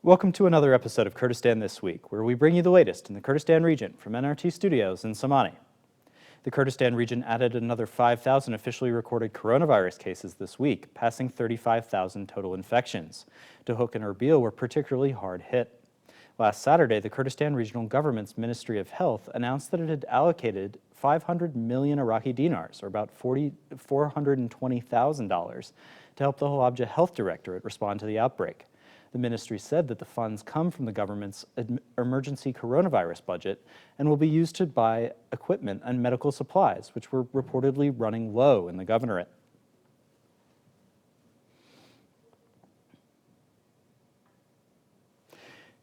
Welcome to another episode of Kurdistan This Week, where we bring you the latest in the Kurdistan region from NRT Studios in Somani. The Kurdistan region added another 5,000 officially recorded coronavirus cases this week, passing 35,000 total infections. Duhok and Erbil were particularly hard hit. Last Saturday, the Kurdistan Regional Government's Ministry of Health announced that it had allocated 500 million Iraqi dinars, or about $420,000, to help the Halabja Health Directorate respond to the outbreak. The ministry said that the funds come from the government's emergency coronavirus budget and will be used to buy equipment and medical supplies, which were reportedly running low in the governorate.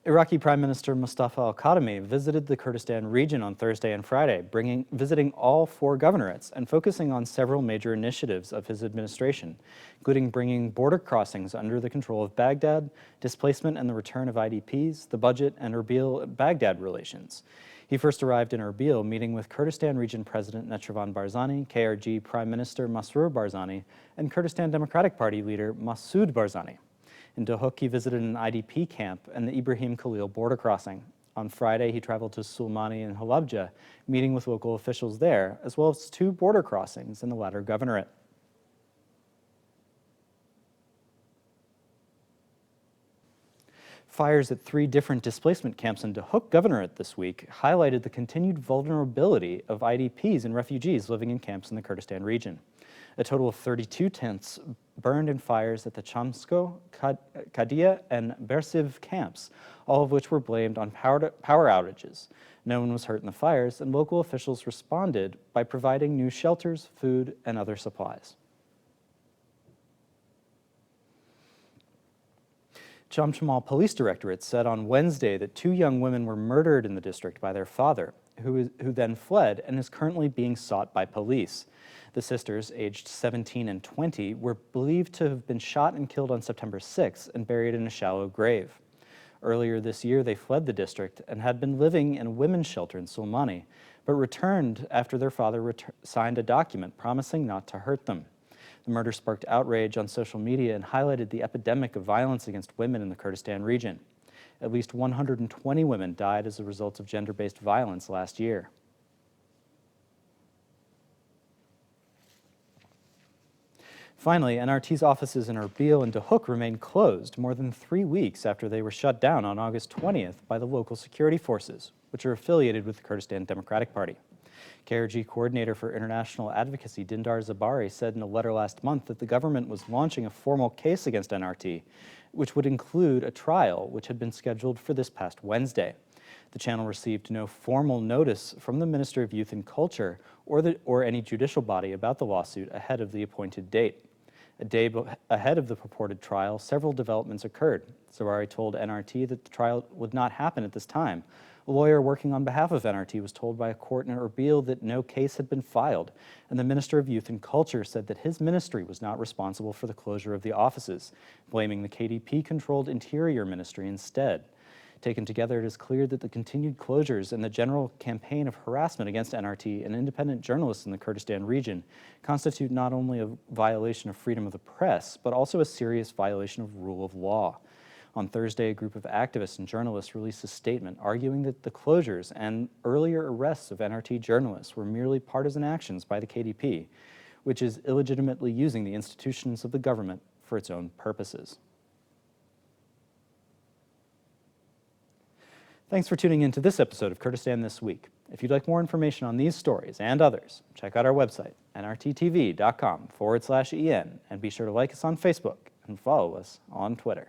Iraqi Prime Minister Mustafa al-Kadhimi visited the Kurdistan region on Thursday and Friday, visiting all 4 governorates and focusing on several major initiatives of his administration, including bringing border crossings under the control of Baghdad, displacement and the return of IDPs, the budget, and Erbil-Baghdad relations. He first arrived in Erbil, meeting with Kurdistan Region President Netravan Barzani, KRG Prime Minister Masroor Barzani, and Kurdistan Democratic Party leader Masoud Barzani. In Duhok, he visited an IDP camp and the Ibrahim Khalil border crossing. On Friday, he traveled to Sulmani and Halabja, meeting with local officials there, as well as 2 border crossings in the latter governorate. Fires at 3 different displacement camps in Duhok governorate this week highlighted the continued vulnerability of IDPs and refugees living in camps in the Kurdistan region. A total of 32 tents burned in fires at the Chamsko, Kadia, and Bersiv camps, all of which were blamed on power outages. No one was hurt in the fires, and local officials responded by providing new shelters, food, and other supplies. Chamchamal Police Directorate said on Wednesday that 2 young women were murdered in the district by their father, who then fled and is currently being sought by police. The sisters, aged 17 and 20, were believed to have been shot and killed on September 6 and buried in a shallow grave. Earlier this year, they fled the district and had been living in a women's shelter in Sulmani, but returned after their father signed a document promising not to hurt them. The murder sparked outrage on social media and highlighted the epidemic of violence against women in the Kurdistan region. At least 120 women died as a result of gender-based violence last year. Finally, NRT's offices in Erbil and Duhok remain closed more than 3 weeks after they were shut down on August 20th by the local security forces, which are affiliated with the Kurdistan Democratic Party. KRG Coordinator for International Advocacy Dindar Zabari said in a letter last month that the government was launching a formal case against NRT, which would include a trial which had been scheduled for this past Wednesday. The channel received no formal notice from the Minister of Youth and Culture or any judicial body about the lawsuit ahead of the appointed date. A day ahead of the purported trial, several developments occurred. Zawari told NRT that the trial would not happen at this time. A lawyer working on behalf of NRT was told by a court in Erbil that no case had been filed, and the Minister of Youth and Culture said that his ministry was not responsible for the closure of the offices, blaming the KDP-controlled Interior Ministry instead. Taken together, it is clear that the continued closures and the general campaign of harassment against NRT and independent journalists in the Kurdistan region constitute not only a violation of freedom of the press, but also a serious violation of rule of law. On Thursday, a group of activists and journalists released a statement arguing that the closures and earlier arrests of NRT journalists were merely partisan actions by the KDP, which is illegitimately using the institutions of the government for its own purposes. Thanks for tuning in to this episode of Kurdistan This Week. If you'd like more information on these stories and others, check out our website, nrttv.com/en, and be sure to like us on Facebook and follow us on Twitter.